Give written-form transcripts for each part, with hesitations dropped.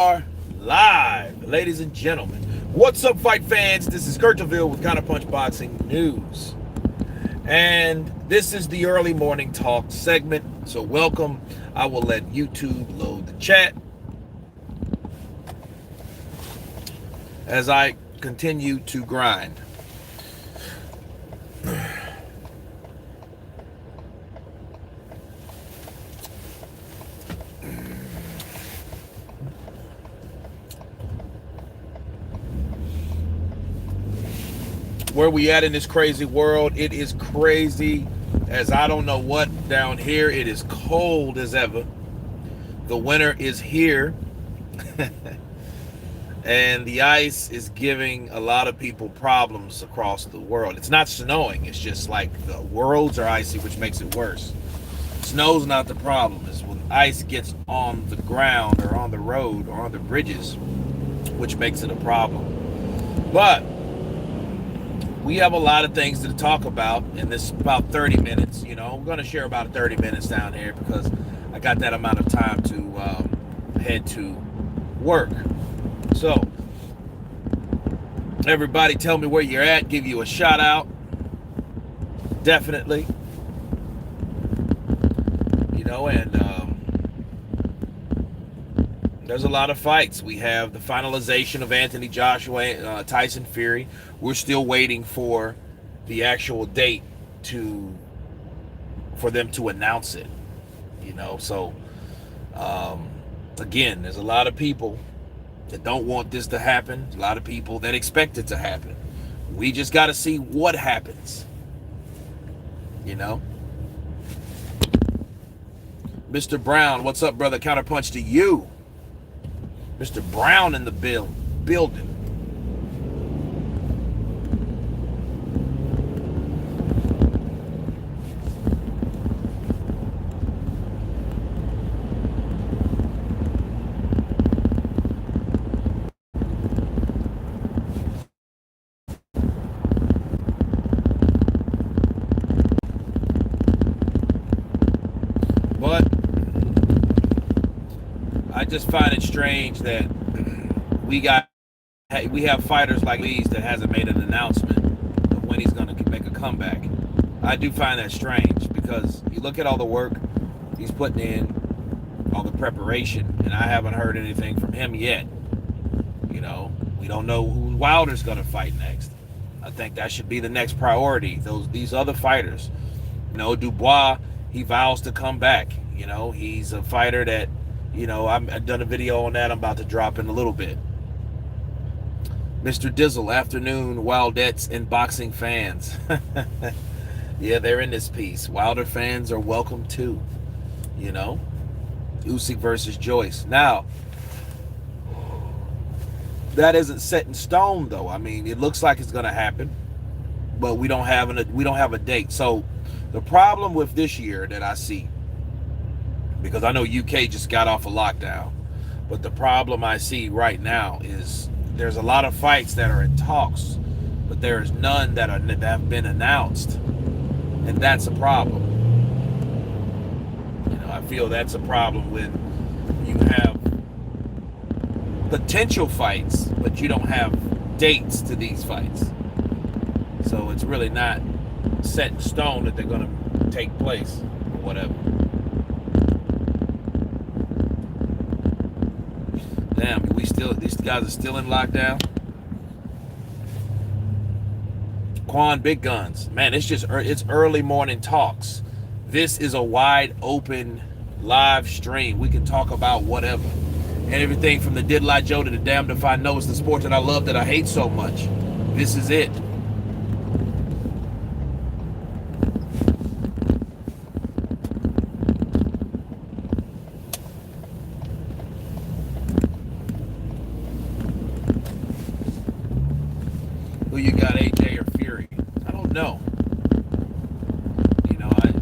are live, ladies and gentlemen. What's up, fight fans? This is Counterpunch with Counterpunch Boxing News. And this is the early morning talk segment. So, welcome. I will let YouTube load the chat as I continue to grind. Where we at in this crazy world? It is crazy as I don't know what down here. It is cold as ever. The winter is here. And the ice is giving a lot of people problems across the world. It's not snowing. It's just like the worlds are icy, which makes it worse. Snow's not the problem. It's when ice gets on the ground or on the road or on the bridges, which makes it a problem. But we have a lot of things to talk about in this about 30 minutes. We're going to share about 30 minutes down here because I got that amount of time to head to work. So, everybody tell me where you're at, give you a shout out. Definitely. And there's a lot of fights. We have the finalization of Anthony Joshua, Tyson Fury. We're still waiting for the actual date for them to announce it. So again, there's a lot of people that don't want this to happen. A lot of people that expect it to happen. We just got to see what happens. Mr. Brown, what's up, brother? Counterpunch to you. Mr. Brown in the building. But I just find it strange that we have fighters like these that hasn't made an announcement of when he's going to make a comeback. I do find that strange because you look at all the work he's putting in, all the preparation, and I haven't heard anything from him yet. We don't know who Wilder's going to fight next. I think that should be the next priority. These other fighters, Dubois, he vows to come back. He's a fighter that, I've done a video on that. I'm about to drop in a little bit. Mr. Dizzle, afternoon, Wildettes and boxing fans. Yeah, they're in this piece. Wilder fans are welcome too. Usyk versus Joyce. Now, that isn't set in stone though. I mean, it looks like it's going to happen, but we don't have a date. So the problem with this year that I see, because I know UK just got off a lockdown, but the problem I see right now is there's a lot of fights that are in talks, but there's none that have been announced, and that's a problem. I feel that's a problem when you have potential fights, but you don't have dates to these fights. So it's really not set in stone that they're going to take place or whatever. Damn, these guys are still in lockdown. Quan Big Guns, man, it's early morning talks. This is a wide open live stream. We can talk about whatever and everything from the Diddle-I Joe to the damned if I know it's the sport that I love that I hate so much. This is it. Who you got, AJ or Fury? I don't know.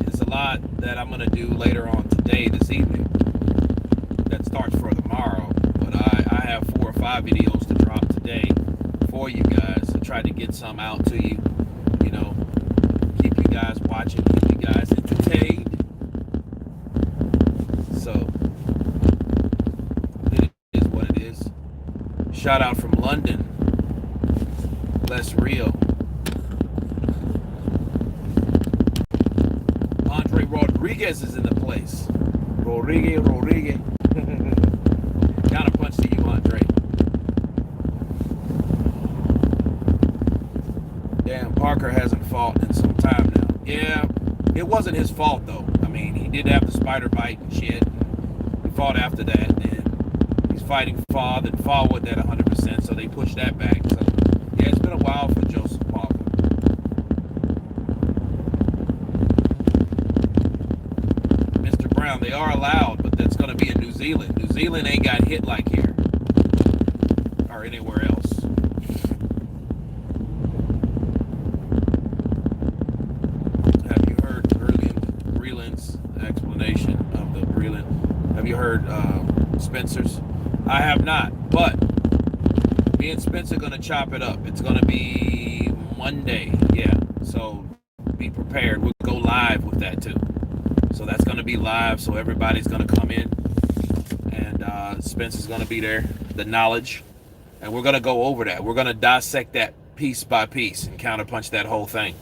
It's a lot that I'm going to do later on today, this evening, that starts for tomorrow. But I have 4 or 5 videos to drop today for you guys to try to get some out to you. Keep you guys watching, keep you guys entertained. So, it is what it is. Shout out from London. Less real. Andre Rodriguez is in the place. Rodriguez. Counterpunch to you, Andre. Damn, Parker hasn't fought in some time now. Yeah, it wasn't his fault though. I mean, he did have the spider bite and shit. He fought after that, and he's fighting Fall, and Fall wasn't at 100%, so they pushed that back. So yeah, it's been a while for Joseph Parker. Mr. Brown, they are allowed, but that's going to be in New Zealand. New Zealand ain't got hit like here or anywhere else. Have you heard Breland's explanation of the Breland? Have you heard Spencer's? I have not, but me and Spencer are going to chop it up. It's going to be Monday, yeah, so be prepared. We'll go live with that too. So that's going to be live, so everybody's going to come in, and Spencer's going to be there, the knowledge, and we're going to go over that. We're going to dissect that piece by piece and counterpunch that whole thing.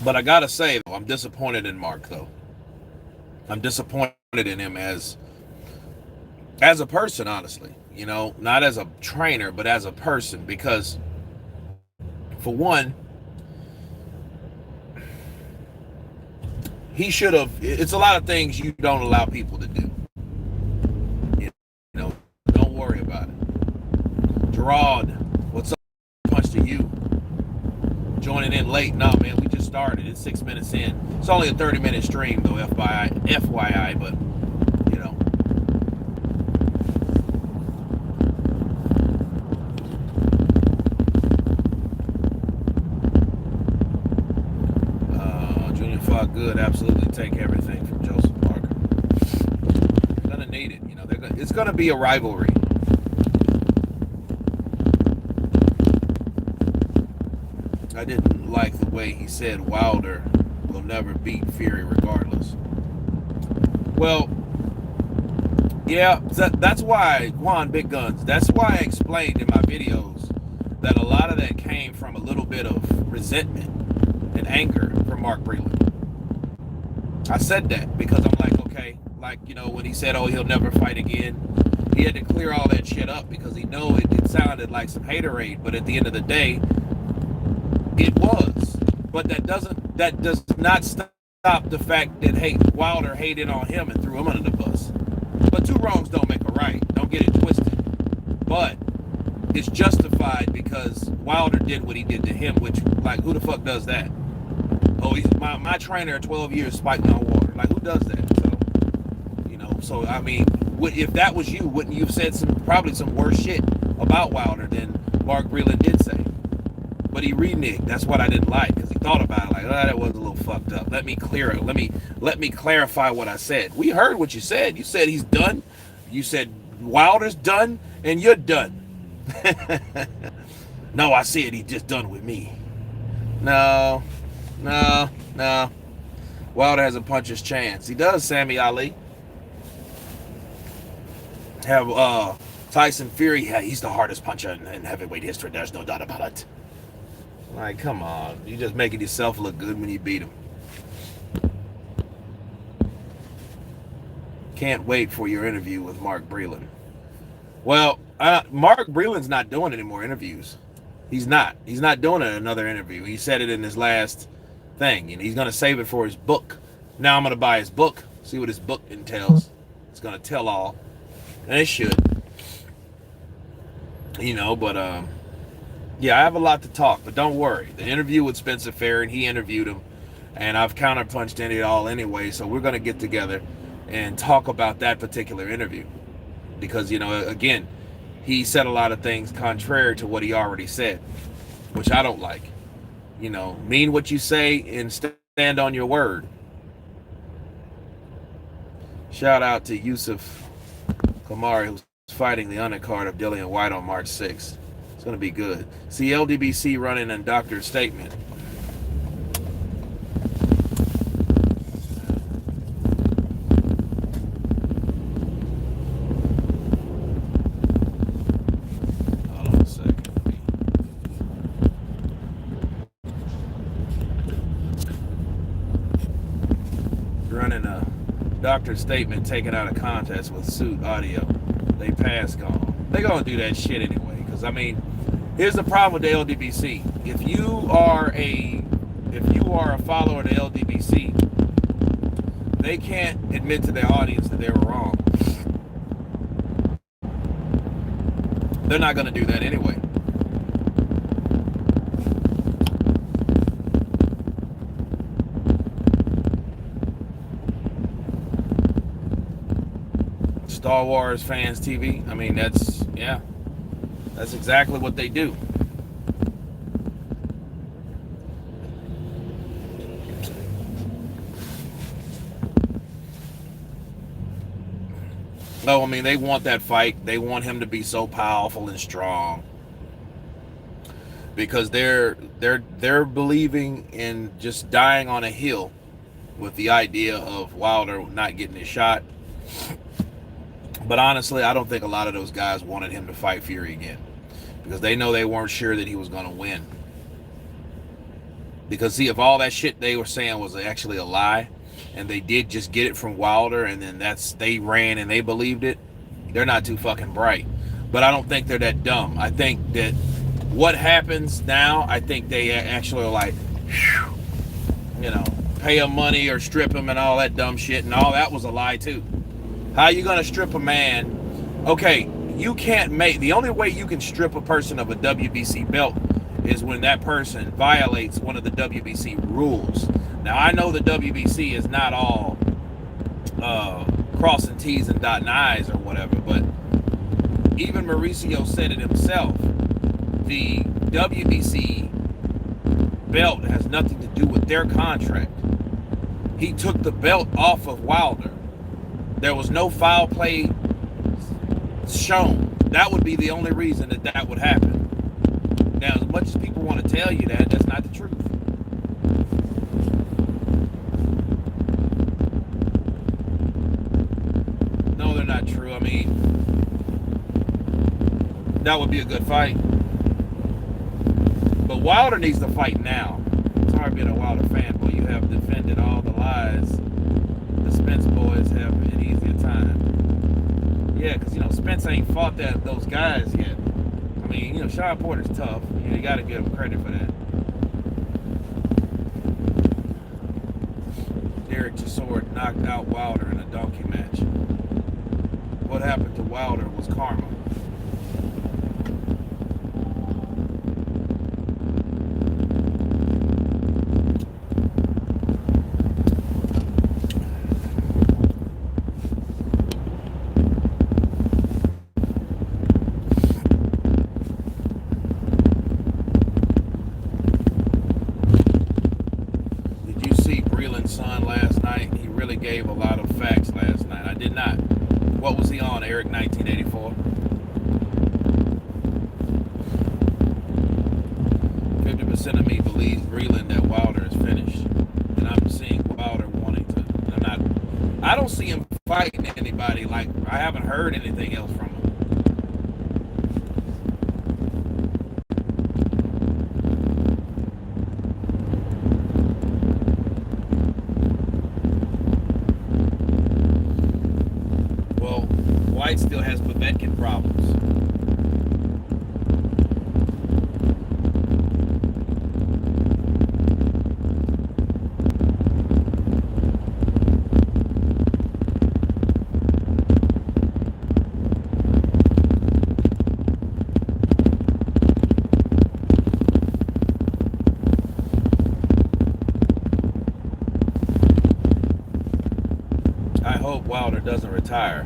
But I got to say, though, I'm disappointed in Mark, though. I'm disappointed in him as a person, honestly. You know, not as a trainer, but as a person, because for one, he should have. It's a lot of things you don't allow people to do. You know, don't worry about it. Gerard, what's up? Punch to you. Joining in late. No, man, we just started. It's 6 minutes in. It's only a 30-minute stream, though, FYI, but, you know. Junior fought good. Absolutely take everything from Joseph Parker. They're going to need it. You know, it's going to be a rivalry. I didn't like the way he said Wilder will never beat Fury regardless. Well, yeah, that's why, Juan Big Guns, that's why I explained in my videos that a lot of that came from a little bit of resentment and anger from Mark Breland. I said that because I'm like, okay, like, you know, when he said, oh, he'll never fight again, he had to clear all that shit up because he know it sounded like some haterade, but at the end of the day, it was. But that does not stop the fact that Wilder hated on him and threw him under the bus. But two wrongs don't make a right. Don't get it twisted. But it's justified because Wilder did what he did to him, which, like, who the fuck does that? Oh, he's my trainer at 12 years spiking on water. Like, who does that? So, you know, so, I mean, if that was you, wouldn't you have said probably some worse shit about Wilder than Mark Breland did say? But he reneged. That's what I didn't like, because he thought about it like, oh, that was a little fucked up. Let me clear it. Let me clarify what I said. We heard what you said. You said he's done. You said Wilder's done, and you're done. No, I said he's just done with me. No. Wilder has a puncher's chance. He does, Sammy Ali. Have Tyson Fury. Yeah, he's the hardest puncher in heavyweight history. There's no doubt about it. Like, come on. You're just making yourself look good when you beat him. Can't wait for your interview with Mark Breland. Well, Mark Breland's not doing any more interviews. He's not. He's not doing another interview. He said it in his last thing. You know, he's going to save it for his book. Now I'm going to buy his book, see what his book entails. It's going to tell all. And it should. You know, but yeah, I have a lot to talk, but don't worry. The interview with Spencer Farron, he interviewed him, and I've counterpunched in it all anyway, so we're going to get together and talk about that particular interview. Because, you know, again, he said a lot of things contrary to what he already said, which I don't like. You know, mean what you say and stand on your word. Shout out to Yusuf Kamari, who's fighting the undercard of Dillian White on March 6th. It's going to be good. See LDBC running in doctor's statement. running a doctor's statement taken out of context with suit audio. They pass gone. They gonna do that shit anyway. Because I mean, here's the problem with the LDBC. If you are a follower of the LDBC, they can't admit to their audience that they were wrong. They're not gonna do that anyway. Star Wars Fans TV. I mean, that's exactly what they do. No, I mean, they want that fight. They want him to be so powerful and strong because they're believing in just dying on a hill with the idea of Wilder not getting his shot. But honestly, I don't think a lot of those guys wanted him to fight Fury again because they know they weren't sure that he was going to win. Because see, if all that shit they were saying was actually a lie, and they did just get it from Wilder, and then they ran and they believed it, they're not too fucking bright. But I don't think they're that dumb. I think that what happens now, I think they actually are like, pay him money or strip him and all that dumb shit, and all that was a lie too. How are you gonna strip a man? Okay, you can't the only way you can strip a person of a WBC belt is when that person violates one of the WBC rules. Now, I know the WBC is not all crossing T's and dotting I's or whatever, but even Mauricio said it himself. The WBC belt has nothing to do with their contract. He took the belt off of Wilder. There was no foul play shown. That would be the only reason that would happen. Now, as much as people want to tell you that, that's not the truth. No, they're not true. I mean, that would be a good fight. But Wilder needs to fight now. It's hard being a Wilder fan, but you have defended all the lies. The Spence boys have an easier time. Yeah, because, Spence ain't fought those guys yet. I mean, Sean Porter's tough. You got to give him credit for that. Derek Chisora knocked out Wilder in a donkey match. What happened to Wilder was karma. Son last night? He really gave a lot of facts last night. I did not. What was he on, Eric 1984? 50% of me believes Breland that Wilder is finished. And I'm seeing Wilder wanting to. I don't see him fighting anybody. Like, I haven't heard anything else from him. White still has Povetkin problems. I hope Wilder doesn't retire.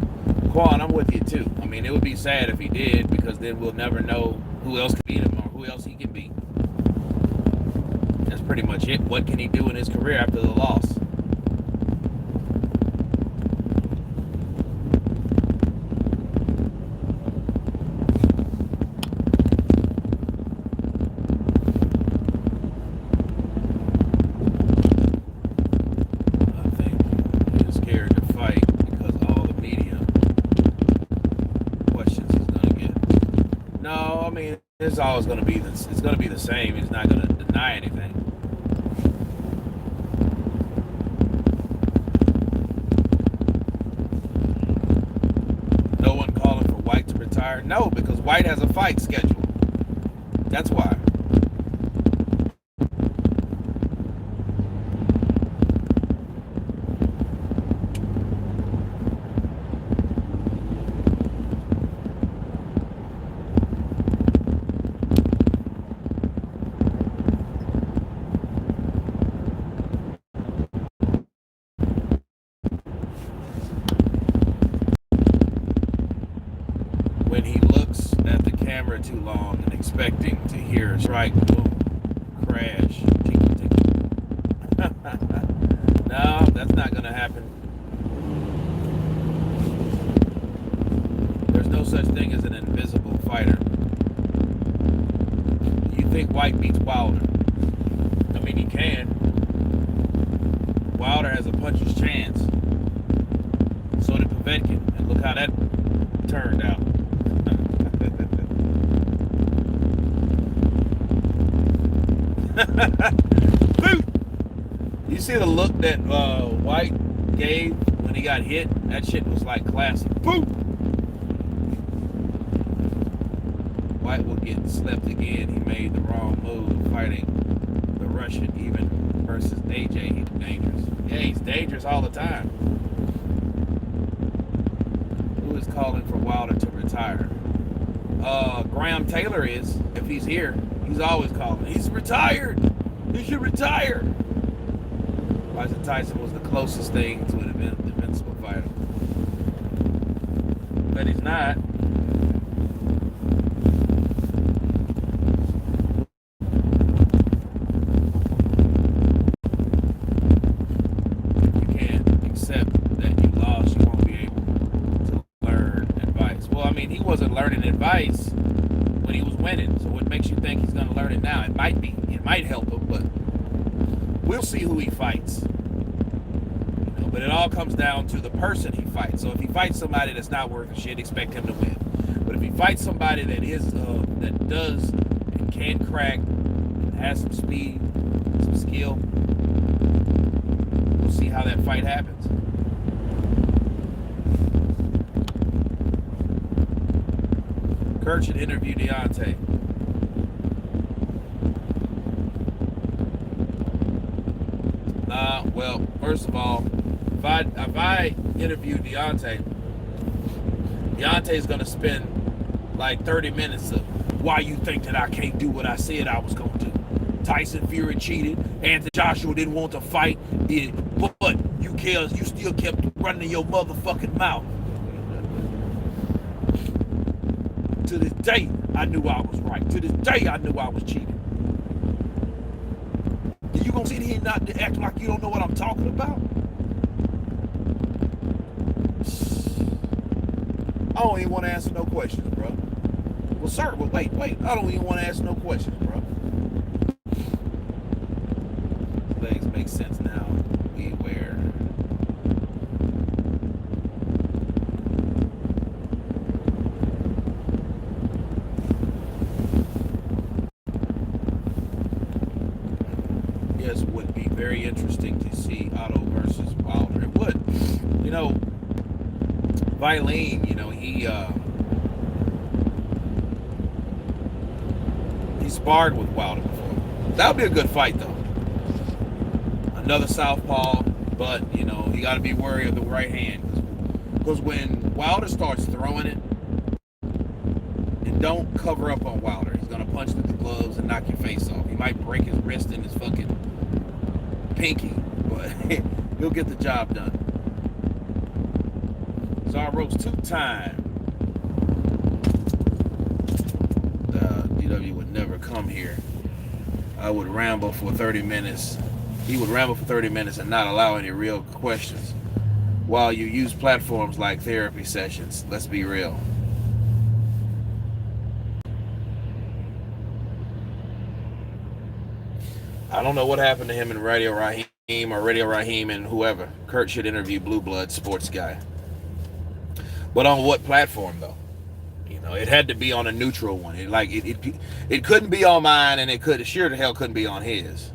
Quan, I'm with you too. I mean, it would be sad if he did, because then we'll never know who else can beat him or who else he can beat. That's pretty much it. What can he do in his career after the loss? It's always going to be this. It's going to be the same. He's not going to deny anything. retire? No, because White has a fight scheduled. That's why. When he looks at the camera too long and expecting to hear a strike, boom, crash, tinkle, tinkle. No, that's not going to happen. There's no such thing as an invisible fighter. You think White beats Wilder? I mean, he can. Wilder has a puncher's chance. So did Povetkin, and look how that turned out. You see the look that White gave when he got hit? That shit was like classic. Boom! White will get slept again. He made the wrong move fighting the Russian, even versus AJ. He's dangerous. Yeah, he's dangerous all the time. Who is calling for Wilder to retire? Graham Taylor is. If he's here, he's always calling. He's retired. He should retire. Tyson Tyson was the closest thing to an invincible fighter. But he's not. If you can't accept that you lost, you won't be able to learn advice. Well, I mean, he wasn't learning advice when he was winning, so what makes you think he's going to learn it now? It might be. It might help him, but we'll see who he fights. But it all comes down to the person he fights. So if he fights somebody that's not worth a shit, expect him to win. But if he fights somebody that is that does and can crack and has some speed, some skill, we'll see how that fight happens. Kurt should interview Deontay. Well, first of all, if I interview Deontay's going to spend like 30 minutes of why you think that I can't do what I said I was going to do. Tyson Fury cheated. Anthony Joshua didn't want to fight. But you still kept running your motherfucking mouth. To this day, I knew I was right. To this day, I knew I was cheating. You gonna sit here and not act like you don't know what I'm talking about? I don't even want to answer no questions, bro. Well, sir, well, wait. I don't even want to answer no questions, bro. Things make sense now. Beware. Yes, it would be very interesting to see Otto versus Wilder. It would. You know, Vilene, he sparred with Wilder before. That would be a good fight, though. Another southpaw, but, you got to be wary of the right hand. Because when Wilder starts throwing it, and don't cover up on Wilder. He's going to punch through the gloves and knock your face off. He might break his wrist and his fucking pinky, but he'll get the job done. Zarros two-time. DW would never come here. I would ramble for 30 minutes. He would ramble for 30 minutes and not allow any real questions. While you use platforms like therapy sessions, let's be real. I don't know what happened to him in Radio Raheem or Radio Raheem and whoever. Kurt should interview Blue Blood Sports Guy. But on what platform, though? It had to be on a neutral one. It couldn't be on mine, and it sure the hell couldn't be on his.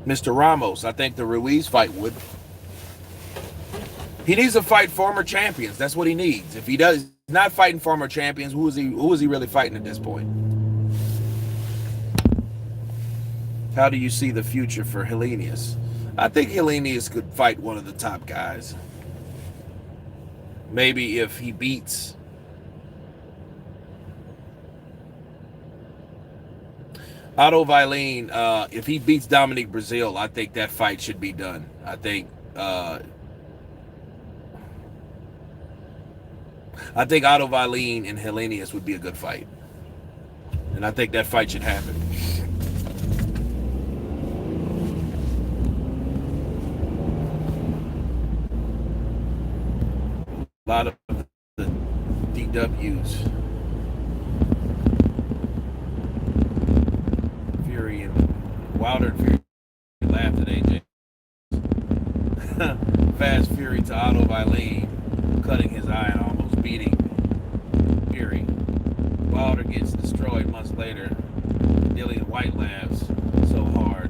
Mr. Ramos. I think the Ruiz fight would. He needs to fight former champions. That's what he needs. If he does not fighting former champions, who is he? Who is he really fighting at this point? How do you see the future for Helenius? I think Helenius could fight one of the top guys. Maybe if he beats Otto Vailene, if he beats Dominic Brazil, I think that fight should be done. I think Otto Vailene and Helenius would be a good fight. And I think that fight should happen. A lot of the DWs. Fury and Wilder and Fury laughed at AJ. Fast Fury to Otto Vailene, cutting his eye and almost beating Fury. Wilder gets destroyed months later. Dillian White laughs so hard.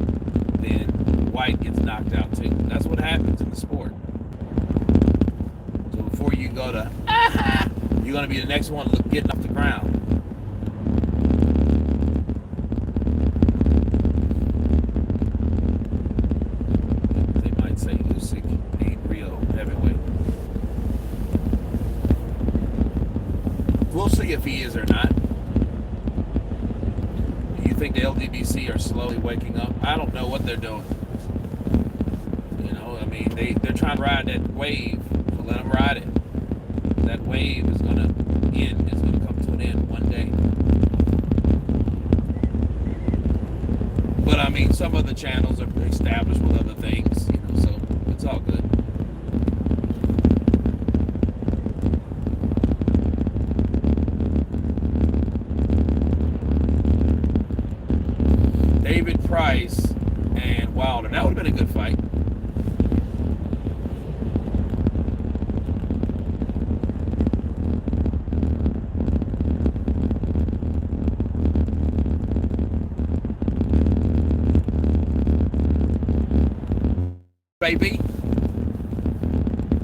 Then White gets knocked out too. That's what happens in the sport. So before you go to, you're going to be the next one getting off the ground. They might say Usyk ain't real heavyweight. We'll see if he is or not. Do you think the LDBC are slowly waking up? I don't know what they're doing. You know, I mean, they're trying to ride that wave. So let them ride it. That wave is going to end. It's going to come to an end one day. But I mean, some of the channels are established with other things, you know, so it's all good. David Price and Wilder. That would have been a good fight. Baby.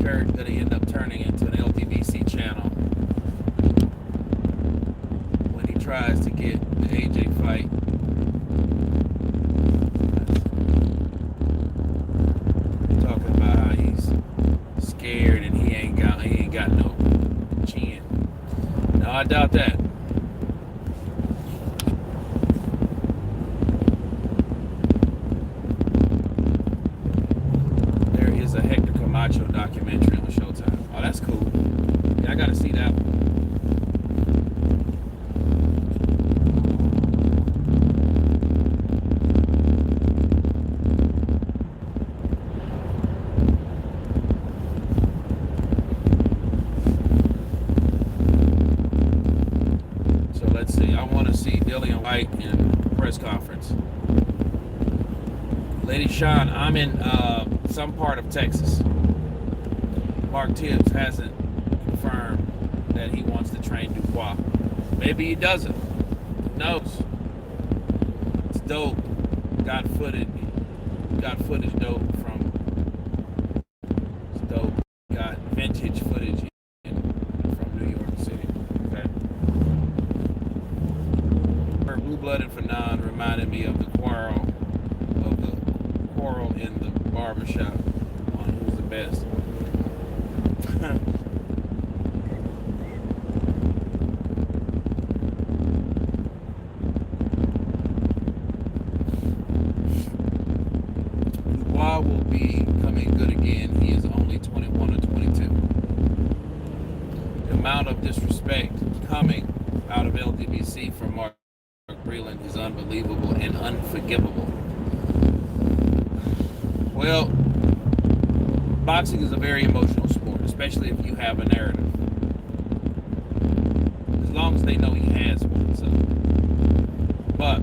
Going to end up turning into an LDVC channel when he tries to get the AJ fight. Talking about how he's scared and he ain't got no chin. No, I doubt that. A Hector Camacho documentary on Showtime. Oh, that's cool. Yeah, I gotta see that one. So let's see. I want to see Dillian White in press conference. Lady Sean, I'm in some part of Texas. Mark Tibbs hasn't confirmed that he wants to train Dubois. Maybe he doesn't. Who knows? It's dope. Got footage dope from. It's dope. Got vintage footage from New York City. Okay. Her blue-blooded Fanon reminded me of the quarrel in the barbershop on who's the best. Dubois will be coming good again. He is only 21 or 22. The amount of disrespect coming out of LDBC from Mark Breland is unbelievable and unforgivable. Well, boxing is a very emotional sport, especially if you have a narrative. As long as they know he has one. So. But,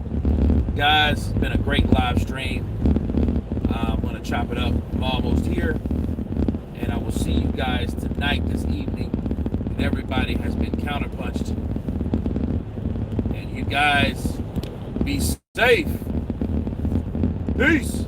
guys, it's been a great live stream. I'm going to chop it up. I'm almost here. And I will see you guys tonight, this evening. And everybody has been counterpunched. And you guys be safe. Peace.